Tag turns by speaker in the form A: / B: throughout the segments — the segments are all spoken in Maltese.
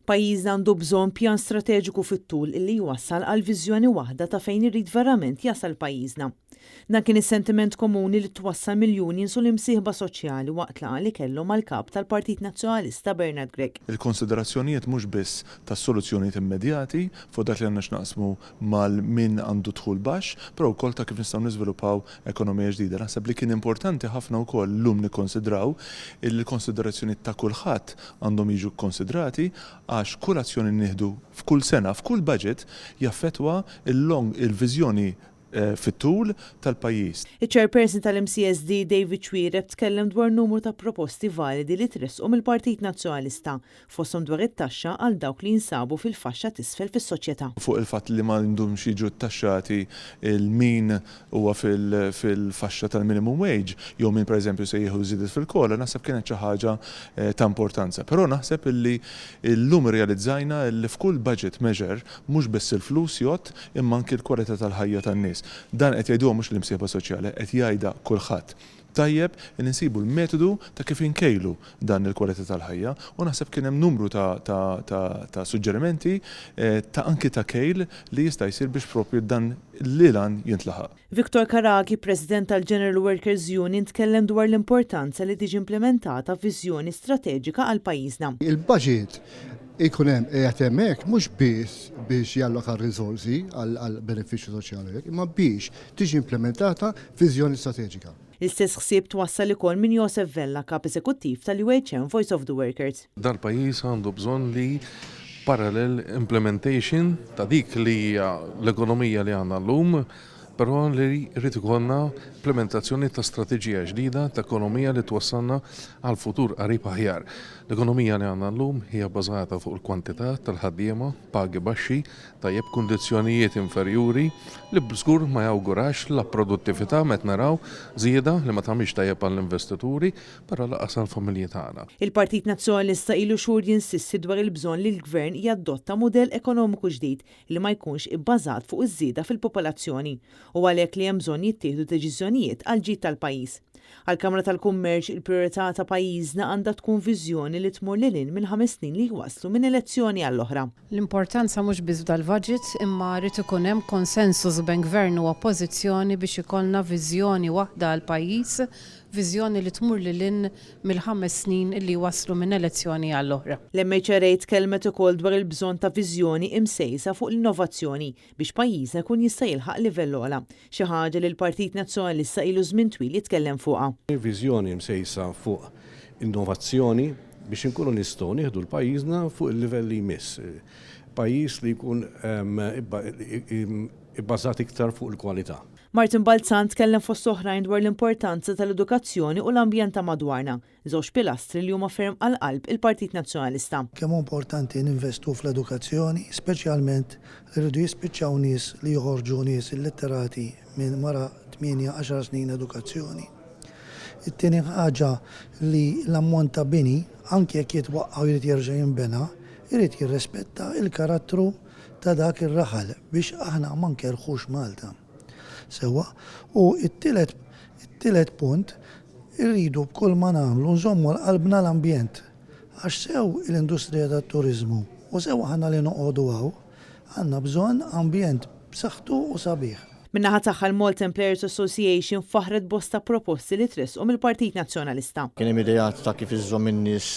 A: Pajjiżna għandu bżonn pjan strateġiku fit-tul illi jwassal għal viżjoni waħda ta' fejn irid verament jasal pajjiżna. Dan kien is-sentiment komuni li twassal mill-unions u l-imsieħba soċjali waqt laqgħa li kellhom mal-kap tal-Partit Nazzjonalista Bernard Gregg.
B: Il-konsiderazzjonijiet mhux biss tas-soluzzjonijiet immedjati fuq dak li għandna x'naqsmu mal-min għandu dħul baxx, però wkoll ta' kif nistgħu niżviluppaw ekonomija ġdida. Naħseb li kien importanti ħafna wkoll llum nikkonsidraw il-konsiderazzjonijiet ta' kulħadd għandhom jiġu konsidrati għax kull azzjoni nieħdu f'kull sena, f'kull budget jaffettwa il-viżjoni fit-tul tal-pajjiż.
A: Il-Chairperson tal-MCSD David Chwiereb tkellem dwar numru ta' proposti validi li tressqu mill-Partit Nazzjonalista fosthom dwar it-taxxa għal dawk li jinsabu fil-faxxa t'isfel fis-soċjetà.
B: Fuq il-fatt li ma ndumx jiġu ttaxxati il-min huwa fil-faxxa tal-minimum wage, jew min pereżempju se jieħu żiedet fil-kola, naħseb kienet xi ħaġa ta' importanza. Però naħseb illi llum irrealizzajna li f'kull budget measure mhux biss il-flus jgħod imma anke l-kwalità tal-ħajja tan-nies. Dan qed jgħiduha mhux l-imsieħba soċjali, qed jgħidha kulħadd. Tajjeb li nsibu l-metodu ta' kif inkejlu dan il-kwalità tal-ħajja u naħseb kien hemm numru ta' suġġerimenti ta' anki ta' kejl li jista' jsir biex propju dan l-ilan jintlaħaq.
A: Viktor Karagi, President tal-General Workers Union, tkellem dwar l-importanza li tiġi implementata viżjoni strateġika għal pajjiżna.
C: Il-budget ikun hemm qiegħed hemmhekk mhux biss biex jalloka r-riżorsi għal benefiċċju soċjali, imma biex tiġi implementata viżjoni strateġika.
A: L-istess ħsieb twassal ukoll minn Joseph Vella, kap eżekuttiv tal-UHM Voice of the Workers.
D: Dal-pajjiż għandu bżonn li parallel implementation ta' dik li l-ekonomija li għandna llum, però li rrid ikollna implementazzjoni ta' strateġija ġdida ta' ekonomija li twassalna għal futur qarib aħjar. L-ekonomija li għandna llum hija bbażata fuq il-kwantità tal-ħaddiema, pagi baxxi, tajjeb kundizzjonijiet inferjuri li bżgur ma jawgurax la produttività meta naraw żieda li ma tagħmilx tajjeb għall-investituri, però laqas għall-familji tagħna.
A: Il-Partit Nazzjonalista ilu xhur jinsisti dwar il-bżonn li l-Gvern jadotta mudell ekonomiku ġdid li ma jkunx ibbażat fuq iż-żieda fil-popolazzjoni u għalhekk li hemm bżonn jittieħdu deċiżjonijiet għal ġid tal-pajjiż. Għall-Kamra tal-Kummerċ il-priorità ta' pajjiżna għandha tkun viżjoni li tmur lil hinn minn 5 snin li jwasslu minn elezzjoni għall-oħra.
E: L-importanza mhux biss tal-budget imma rrid ikun hemm konsensus bejn gvern u oppożizzjoni biex ikollna viżjoni waħda għall pajjiż, viżjoni li tmur lil hinn mill-5 snin li waslu minn elezzjoni għall-oħra.
A: L-MHRA tkellmet ukoll dwar il-bżonn ta' viżjoni imsejsa fuq l-innovazzjoni biex pajjiżna jkun jista' jilħaq livell ogħla, xi ħaġa li l-Partit Nazzjonalista ilu żmien twil jitkellem fuqha.
F: Viżjoni msejsa fuq innovazzjoni biex inkunu nistgħu nieħdu l-pajjiżna fuq il-livell li jmiss. Pajjiż li jkun ibbażat iktar fuq il-kwalità.
A: Martin Balzan tkellem fost oħrajn dwar l-importanza tal-edukazzjoni u l-ambjent ta' madwarna, żewġ pilastri li huma ferm għall-qalb il-Partit Nazzjonalista.
G: Kemm importanti ninvestu fl-edukazzjoni, speċjalment irridu jispiċċaw nies li joħorġu nies illitterati minn mara 8-10 snin edukazzjoni. It-tieni ħaġa li l-ammont ta' bini, anke jekk jitwaqqgħu jrid jerġa' jinbena, jrid jirrispetta il-karattru ta' dak ir-raħal biex aħna ma nkerħux Malta. Sewa, u it-tielet punt irridu b'kull ma nagħmlu nżommu l-qalbna l-ambjent għax sew l-industrija tat-turiżmu u sew aħna li noqogħdu għandna bżonn ambjent b'saħħtu u sabiħ.
A: Min-naħa tagħha l-Malt Employers Association faħret bosta proposti li tressqu mill-Partit Nazzjonalista.
H: Kien hemm idejat ta' kif iżżomm in-nies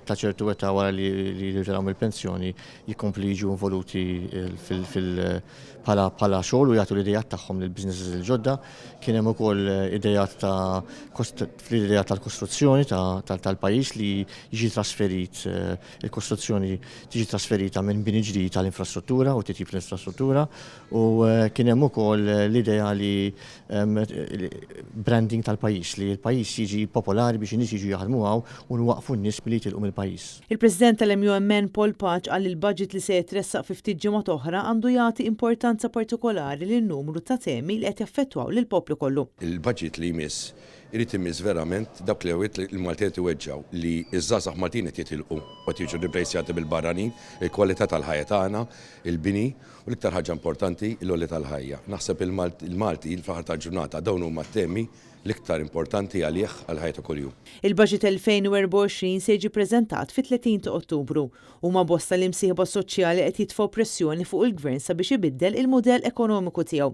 H: ta' ċertu età wara li jitilgħu mill-pensjoni jikomplu jiġu involuti bħala xogħol u jagħtu l-idejat tagħhom lill-businesses il-ġodda. Kien hemm ukoll idejat fl-idejat tal-kostruzzjoni tal-pajjiż li jiġi trasferit il-kostruzzjoni tiġi trasferita minn bini ġdid tal-infrastruttura u titjib l-infrastruttura u kien hemm ukoll l-idea li branding tal-pajjiż li l-pajjiż jiġi popolari biex in-nies jiġu jaħdmu u nwaqfu n-nies milli jitilqu mill-pajjiż.
A: Il-President tal-MUMN Paul Patch qal li l-budget li se jitressaq fi ftit ġimgħat oħra għandu jagħti importanza partikolari lin numru ta' temi li qed jaffettwaw lill-poplu kollu.
I: Il-budget li jmiss irid immiss verament dak li għawit il-Maltiet iweġġaw li iż-żgħażagħ Maltin qed jitilqu qed jiġu ripplejsjati bil-barranin, il-kwalità tal-ħajja tagħna, il-bini u l-iktar ħaġa importanti l-olli tal-ħajja. Naħseb il-Malti il-flaħar tal-ġurnata dawn huma t-temi l-iktar importanti għalih għal-ħajja ta' kuljum.
A: Il-Baġit 2024 se jiġi preżentat fit-30 ta' Ottubru u ma bosta l-imsieħba soċjali qed jitfgħu pressjoni fuq il-Gvern sabiex ibiddel il-mudell ekonomiku tiegħu.